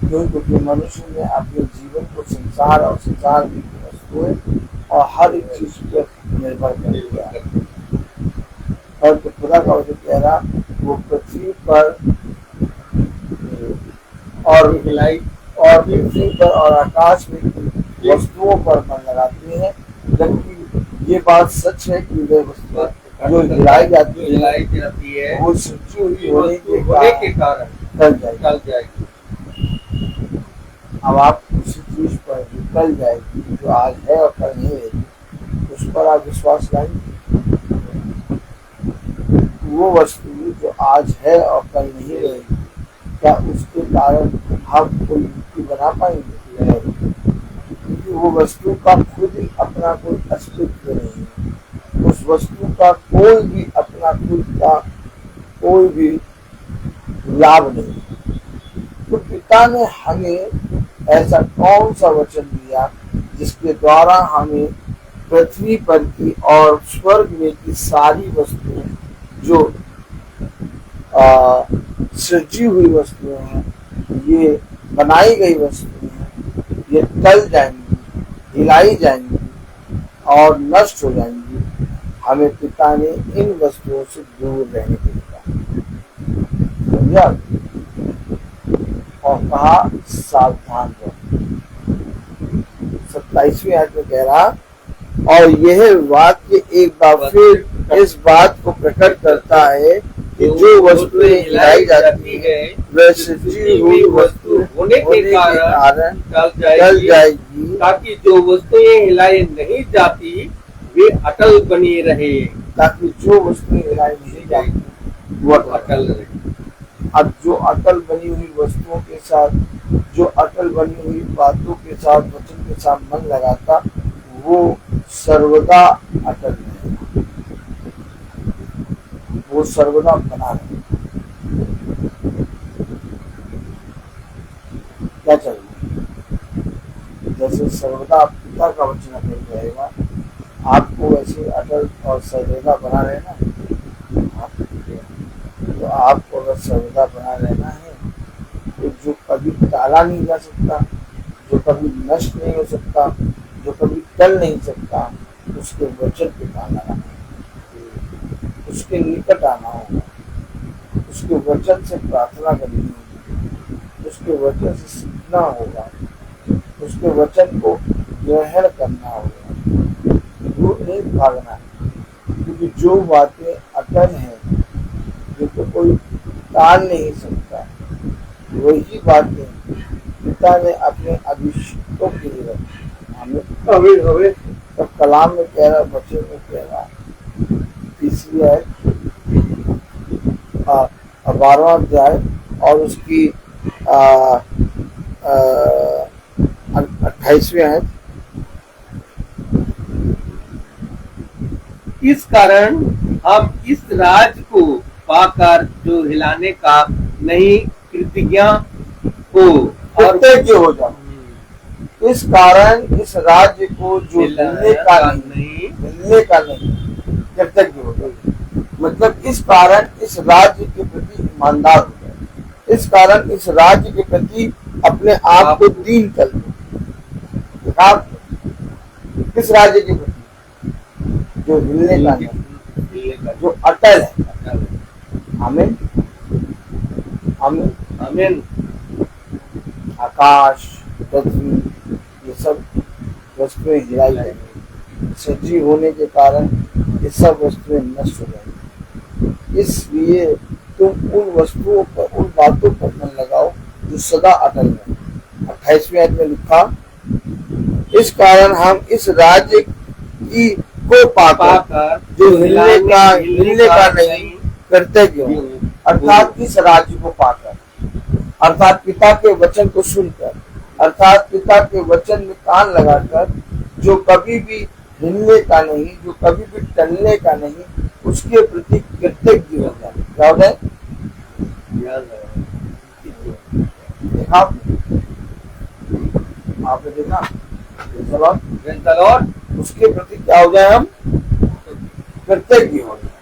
S2: क्योंकि मनुष्य ने अपने जीवन को संसार और संसार की वस्तुएं और हर एक चीज पर निर्भर कर दिया। और तो खुदा का वचन कह रहा, वो पृथ्वी पर और पृथ्वी पर और आकाश में वस्तुओं पर मन लगाते हैं, जबकि ये बात सच है कि वे वस्तुएं जो हिलाई जाती है वो सच्ची हुई होने के कारण टल जाएगी। अब आप किसी चीज पर जो टल जाएगी, जो आज है और कल नहीं रहेगी, उस पर आप विश्वास लाएंगे? वो वस्तु जो आज है और कल नहीं रहेगी, क्या उसके कारण हम कोई युक्ति बना पाएंगे? क्योंकि वो वस्तु का खुद ही अपना कोई अस्तित्व नहीं है, उस वस्तु का कोई भी अपना खुद का कोई भी लाभ नहीं। तो पिता ने हमें ऐसा कौन सा वचन दिया जिसके द्वारा हमें पृथ्वी पर की और स्वर्ग में की सारी वस्तुएं जो सृजी हुई वस्तुएं हैं, ये बनाई गई वस्तुएं हैं, ये टल जाएंगी, हिलाई जाएंगी और नष्ट हो जाएंगी। हमें पिता ने इन वस्तुओं से दूर रहने के लिए कहा और कहा सावधान रहो। 27वीं आयत में कह रहा, और यह वाक्य एक बार फिर इस बात को प्रकट करता है कि जो वस्तुएं हिलाई जाती है वह सृजी हुई वस्तु होने के कारण टल जाएगी,
S1: ताकि जो वस्तुएं हिलाई नहीं जाती वे अटल बनी रहे।
S2: ताकि जो वस्तुएं हिलाई नहीं जाती वो
S1: अटल रहे।
S2: अब जो अटल बनी हुई वस्तुओं के साथ, जो अटल बनी हुई बातों के साथ, वचन के साथ मन लगाता, वो सर्वदा अटल रहेगा, वो सर्वदा बना रहेगा। क्या चाहिए? जैसे सर्वदा पिता का वचन अटल रहेगा, आपको वैसे अटल और सर्वदा बना रहना। तो आपको अगर सर्वदा बना रहना है, तो जो कभी टाला नहीं जा सकता, जो कभी नष्ट नहीं हो सकता, जो कभी टल नहीं सकता, उसके वचन पे ध्यान लगाना, उसके निकट आना होगा, उसके वचन से प्रार्थना करनी होगी, उसके वचन से सीखना होगा, उसके वचन को ग्रहण करना होगा, वो नहीं भागना है। क्योंकि जो बातें अटल हैं, जो तो कोई टाल नहीं सकता, वही बातें पिता ने अपने अभिषिक्तों के लिए रखी। हमें तो कलाम में कह रहा, बच्चे में कह रहा, तीसरी आयत 12वां अध्याय और उसकी 28वीं आयत,
S1: इस कारण हम इस राज को पाकर जो हिलाने का नहीं कृतज्ञ हो और
S2: कृतज्ञ हो जाओ। इस कारण इस राज्य को जो हिलने का नहीं कृतज्ञ हो जाए। मतलब इस कारण इस राज्य के प्रति ईमानदार हो जाए, इस कारण इस राज्य के प्रति अपने आप को दीन कर दो। आप किस राज्य के प्रति? जो हिलने का नहीं, जो अटल है। आमीन आमीन
S1: आमीन।
S2: आकाश, पृथ्वी, ये सब वस्तुएं हिलाई जाएंगी, सजीव होने के कारण ये सब वस्तुएं नष्ट हो जाएंगी। इसलिए तुम उन वस्तुओं पर, उन बातों पर मन लगाओ जो सदा अटल है। 28वीं आयत में लिखा, इस कारण हम इस राज्य की को पाकर जो हिलने का नहीं कृतज्ञ हो, अर्थात इस राज्य को पाकर, अर्थात पिता के वचन को सुनकर, अर्थात पिता के वचन में कान लगाकर, जो कभी भी हिलने का नहीं, जो कभी भी टलने का नहीं, उसके प्रति कृतज्ञ हो जाए। क्या हो जाए? देखा आपने देखा उसके प्रति क्या हो जाए? हम कृतज्ञ हो जाए,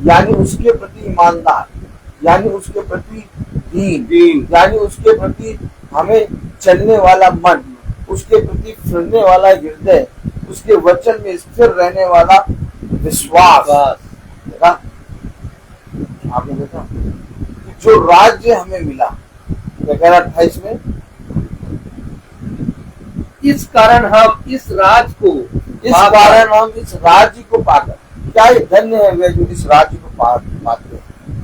S2: यानी उसके प्रति ईमानदार, यानी उसके प्रति दीन, यानी उसके प्रति हमें चलने वाला मन, उसके प्रति फिरने वाला हृदय, उसके वचन में स्थिर रहने वाला विश्वास। देखा आपने देखा जो राज्य हमें मिला, क्या कह रहा 28 में,
S1: इस कारण हम इस राज्य को पाकर, क्या ही धन्य है वे जो इस राज्य को पाते हैं।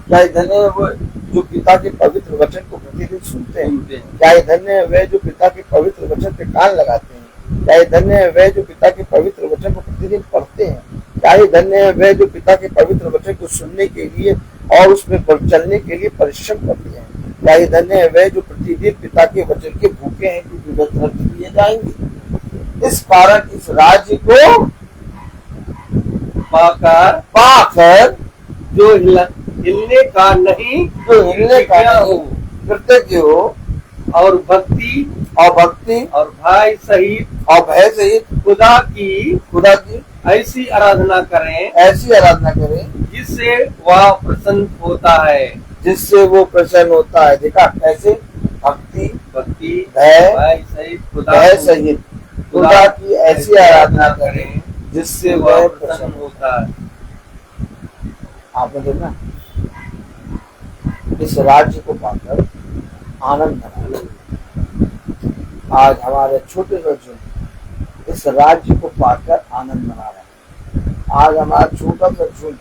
S1: क्या ही धन्य है वो जो पिता के पवित्र वचन को प्रतिदिन सुनते हैं। क्या ही धन्य है वे जो पिता के पवित्र वचन पे कान लगाते हैं। क्या ही धन्य है वे जो पिता के पवित्र वचन को प्रतिदिन पढ़ते हैं। क्या ही धन्य है वे जो पिता के पवित्र वचन को सुनने के लिए और उसमें चलने के लिए परिश्रम करते हैं। क्या ही धन्य है वे जो प्रतिदिन पिता के वचन के भूखे हैं, क्योंकि वे दिए जाएंगे। इस कारण इस राज्य को पाकर जो हिलने का नहीं,
S2: जो हिलने का नहीं, कृतज्ञ हो,
S1: और भक्ति
S2: और
S1: भय सहित खुदा की ऐसी आराधना करें जिससे वह प्रसन्न होता है।
S2: देखा कैसे? भक्ति
S1: भय सहित
S2: खुदा की ऐसी आराधना करें जिससे वह
S1: प्रसन्न होता है।
S2: आपने देखा इस राज्य को पाकर आनंद मना। आज हमारे छोटे बच्चे इस राज्य को पाकर आनंद मना रहे हैं। आज हमारा छोटा सा झुंड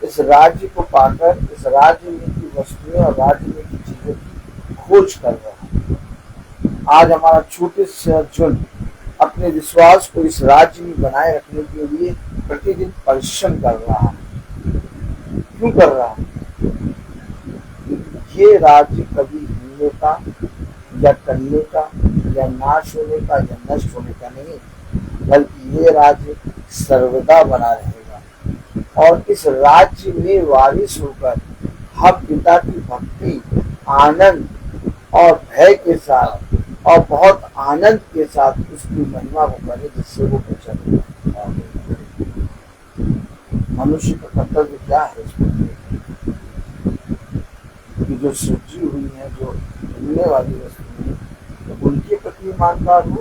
S2: इस राज्य को पाकर इस राज्य में की वस्तुएं और राज्य में की चीजों की खोज कर रहा है। आज हमारा छोटे सा झुंड अपने विश्वास को इस राज्य में बनाए रखने के लिए प्रतिदिन परिश्रम कर रहा है। क्यों कर रहा है? ये राज्य कभी हिलने का या टलने का या नाश होने का या नष्ट होने का नहीं, बल्कि ये राज्य सर्वदा बना रहेगा। और इस राज्य में वारिस होकर हम पिता की भक्ति, आनंद और भय के साथ और बहुत आनंद के साथ उसकी महिमा को करें, जिससे वो प्रचलित। मनुष्य का कर्तव्य क्या है? कि जो सृजी हुई है, जो मिलने वाली वस्तु है, तो उनके प्रति ईमानदार हो,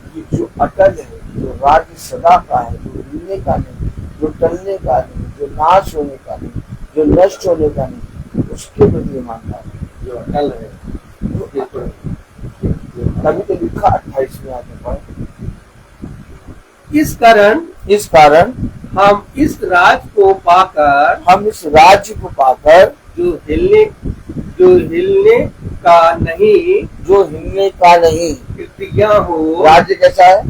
S2: कि जो अटल है, जो राज्य सदा का है, जो मिलने का नहीं, जो टलने का नहीं, जो नाश होने का नहीं, जो नष्ट होने का नहीं, उसके प्रति ईमानदार है, जो अटल है। तभी तो लिखा 28 में आगे पढ़े,
S1: इस कारण हम इस राज्य को पाकर जो हिलने का नहीं कृतज्ञ हो।
S2: राज्य कैसा है?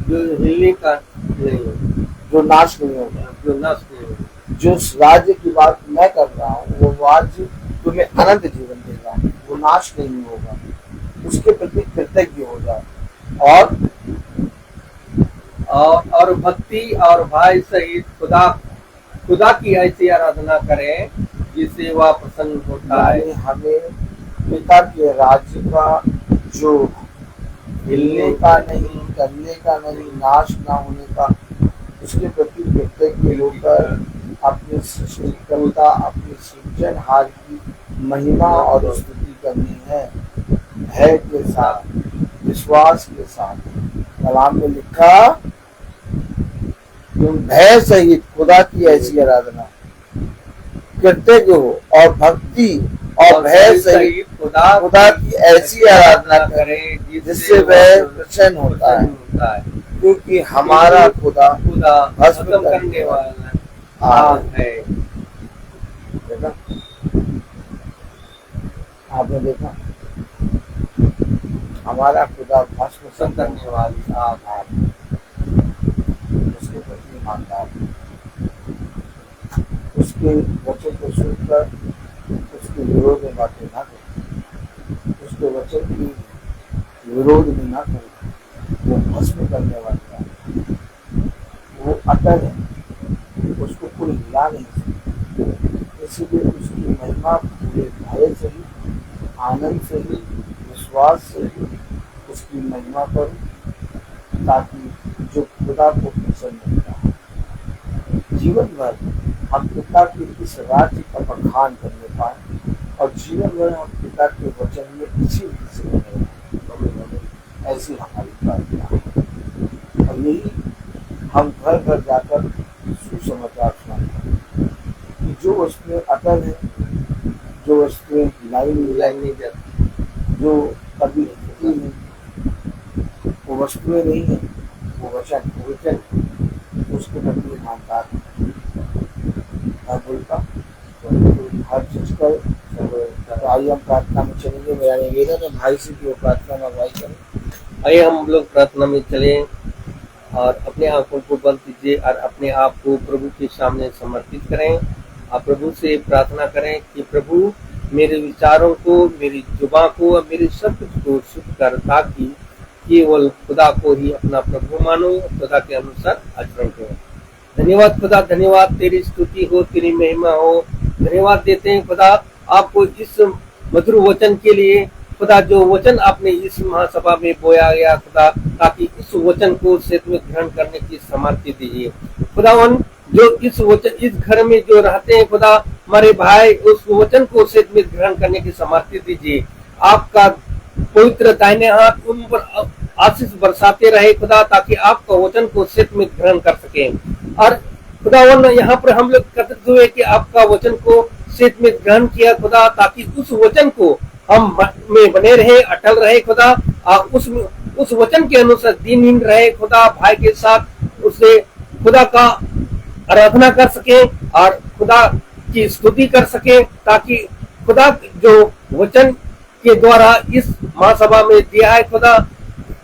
S1: जो हिलने का नहीं,
S2: जो नाश नहीं होगा। जो राज्य की बात मैं कर रहा हूँ वो राज्य तुम्हें अनंत जीवन देगा, वो नाश नहीं होगा। उसके प्रति कृतज्ञ हो जाए
S1: और भक्ति और भय सहित खुदा की ऐसी आराधना करें जिससे वह प्रसन्न होता है।
S2: हमें पिता के राज्य का जो हिलने का नहीं, टलने का नहीं, नाश ना होने का, उसके प्रति कृतज्ञ होकर अपनी सृष्टिकर्ता, अपनी सृजनहार की महिमा और स्तुति करनी है, भय के साथ, विश्वास के साथ। कलाम में लिखा, तुम भय सहित खुदा की ऐसी आराधना कृतज्ञ हो और भक्ति और भय सहित खुदा की ऐसी आराधना करें जिससे वह प्रसन्न होता है, क्योंकि हमारा खुदा भस्म करने वाला है। देखा आपने? देखा हमारा खुदा भस्म करने वाली आग है, उसके प्रति ईमानदार, उसके वचन को सुनकर उसके विरोध में बातें ना करें, उसके वचन की विरोध में ना करें, वो भस्म करने वाला है। अटल है, उसको कोई हिला नहीं सकता। इसलिए उसकी महिमा पूरे भय से ही, आनंद से ही, विश्वास से ही उसकी महिमा करो, ताकि जो खुदा को पसंद होता है जीवन भर हम पिता के इस राज्य का बखान करने पाए और जीवन भर हम पिता के वचन में इसी रीति से बने, ऐसी हमारी प्रार्थना है। और यही हम घर घर जाकर सुसमाचार सुनाते हैं कि जो वस्तुएं अटल है, जो वस्तुएं हिलाई नहीं जाती, जो कभी हिलती नहीं, वो वस्तुएं नहीं है, वो वचन उसके प्रति ईमानदार बोलता हर चीज कर। तो आइए हम प्रार्थना में चलेंगे। मेरा निवेदन है भाई से कि वो प्रार्थना में अगुवाई करें।
S1: आइए हम लोग प्रार्थना में चलें और अपने आंखों को बंद कीजिए और अपने आप को प्रभु के सामने समर्पित करें। आप प्रभु से प्रार्थना करें कि प्रभु मेरे विचारों को, मेरी जुबान को और मेरे सब कुछ को शुद्ध कर, ताकि केवल खुदा को ही अपना प्रभु मानो, खुदा के अनुसार आचरण करो। धन्यवाद खुदा, धन्यवाद, तेरी स्तुति हो, तेरी महिमा हो। धन्यवाद देते हैं खुदा आपको इस मधुर वचन के लिए, खुदा जो वचन आपने इस महासभा में बोया गया खुदा, ताकि इस वचन को सेत में ग्रहण करने की सामर्थ्य दीजिए खुदावन। जो इस वचन, इस घर में जो रहते हैं खुदा हमारे भाई, उस वचन को सेत में ग्रहण करने की सामर्थ्य दीजिए। आपका पवित्र दाहिने हाथ उन पर आशीष बरसाते रहे खुदा, ताकि आपका वचन को सेत में ग्रहण कर सके। और खुदावन यहाँ पर हम लोग एकत्रित हुए कि आपका वचन को सेत में ग्रहण किया खुदा, ताकि उस वचन को हम में बने रहे, अटल रहे खुदा, उस वचन के अनुसार दीनहीन रहे खुदा, भाई के साथ उसे खुदा का आराधना कर सके और खुदा की स्तुति कर सके, ताकि खुदा जो वचन के द्वारा इस महासभा में दिया है खुदा,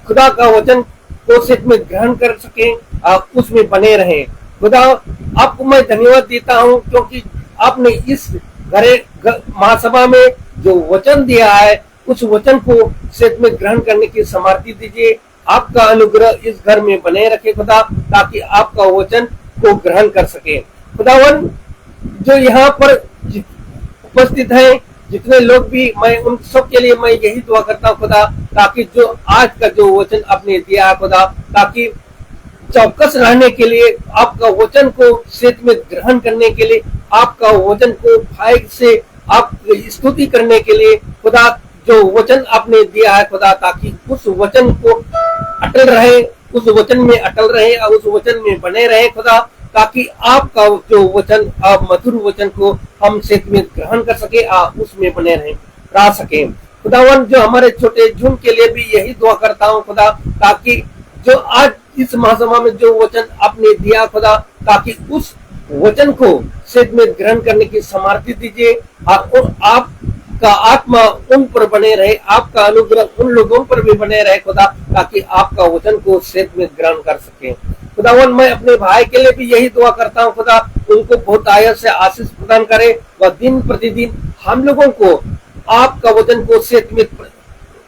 S1: खुदा का वचन को सेत में ग्रहण कर सके और उसमें बने रहे खुदा। आपको मैं धन्यवाद देता हूँ, क्योंकि आपने इस महासभा में जो वचन दिया है, उस वचन को सेत में ग्रहण करने की सामर्थ्य दीजिए। आपका अनुग्रह इस घर में बने रखे खुदा, ताकि आपका वचन को ग्रहण कर सके खुदावन। जो यहाँ पर उपस्थित हैं, जितने लोग भी, मैं उन सब के लिए मैं यही दुआ करता हूँ खुदा, ताकि जो आज का जो वचन आपने दिया है खुदा, ताकि चौकस रहने के लिए, आपका वचन को सेत में ग्रहण करने के लिए, आपका वचन को भाई से आप स्तुति करने के लिए खुदा, जो वचन आपने दिया है खुदा, ताकि उस वचन को अटल रहे, उस वचन में अटल रहे और उस वचन में बने रहे खुदा, ताकि आपका जो वचन, आप मधुर वचन को हम सेत में ग्रहण कर सके और उसमें बने रह सके खुदावन। जो हमारे छोटे झुंड के लिए भी यही दुआ करता हूँ खुदा, ताकि जो आज इस महासभा में जो वचन आपने दिया खुदा, ताकि उस वचन को सेत में ग्रहण करने की सामर्थ्य दीजिए और आपका आत्मा उन पर बने रहे, आपका अनुग्रह उन लोगों पर भी बने रहे खुदा, ताकि आपका वचन को सेत में ग्रहण कर सके खुदावन। मैं अपने भाई के लिए भी यही दुआ करता हूँ खुदा, उनको बहुत आयत से आशीष प्रदान करे, वह दिन प्रतिदिन हम लोगों को आपका वचन को सेत में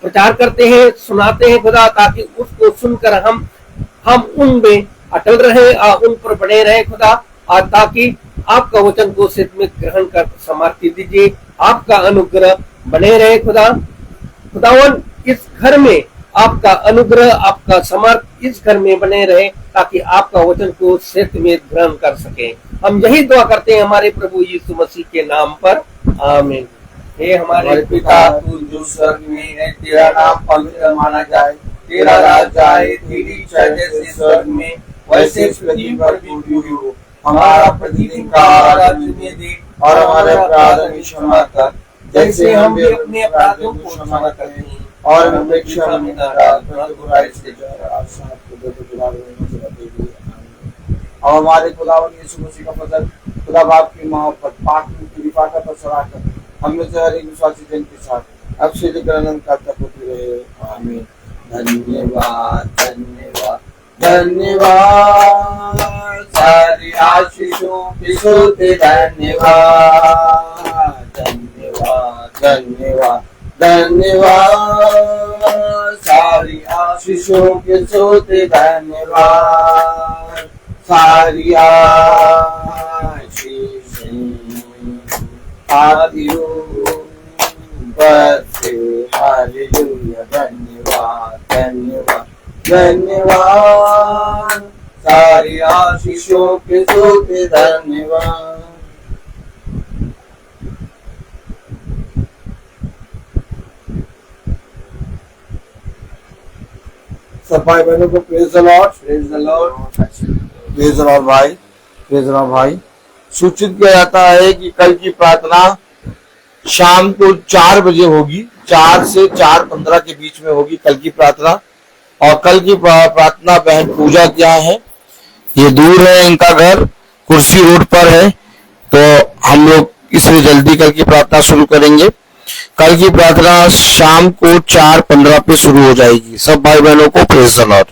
S1: प्रचार करते हैं, सुनाते हैं खुदा, ताकि उसको सुनकर हम उनमें अटल रहे और उन पर बने रहे खुदा, और ताकि आपका वचन को सेत में ग्रहण कर सामर्थ्य दीजिए। आपका अनुग्रह बने रहे खुदा। खुदावन, इस घर में आपका अनुग्रह, आपका समर्थ इस घर में बने रहे, ताकि आपका वचन को सेत में ग्रहण कर सके। हम यही दुआ करते हैं हमारे प्रभु यीशु मसीह के नाम पर, आमीन। हे हमारे पिता, तू जो स्वर्ग में है, तेरा नाम पवित्र माना जाए, तेरा राज आए, तेरी इच्छा जैसे स्वर्ग में वैसे पृथ्वी पर भी हो। हमारा प्रतिदिन का आहार हमें दे और हमारे अपराधों की क्षमा कर, जैसे हम भी अपने अपराधों को क्षमा करते हैं, और हमें क्षमा में न डाल, बुराई से और हमारे खुदावन यीशु मसीह का फजल, खुदा बाप की मोहब्बत, पाक की रिफाकत और सलाहत हम में से हर एक विश्वासी जन के साथ अब से लेकर अनंत काल तक होती रहे, आमीन। धन्यवाद धन्यवाद धन्यवाद, सारी आशीषों के सोते धन्यवाद, धन्यवाद धन्यवाद धन्यवाद, सारी आशीषों के सोते धन्यवाद,
S2: सारी आशीष आदियो बसे हालेलुया धन्यवाद धन्यवाद धन्यवाद सारी आशीषों के सोते धन्यवाद। सब भाई बहनों को praise the Lord, praise the Lord, praise the Lord भाई, प्रेज द लॉर्ड भाई। सूचित किया जाता है कि कल की प्रार्थना शाम को 4 बजे होगी, 4 से 4:15 के बीच में होगी कल की प्रार्थना। और कल की प्रार्थना बहन पूजा क्या है, ये दूर है, इनका घर कुर्सी रोड पर है, तो हम लोग इसलिए जल्दी कल की प्रार्थना शुरू करेंगे। कल की प्रार्थना शाम को 4:15 पे शुरू हो जाएगी। सब भाई बहनों को प्रेज द लॉर्ड।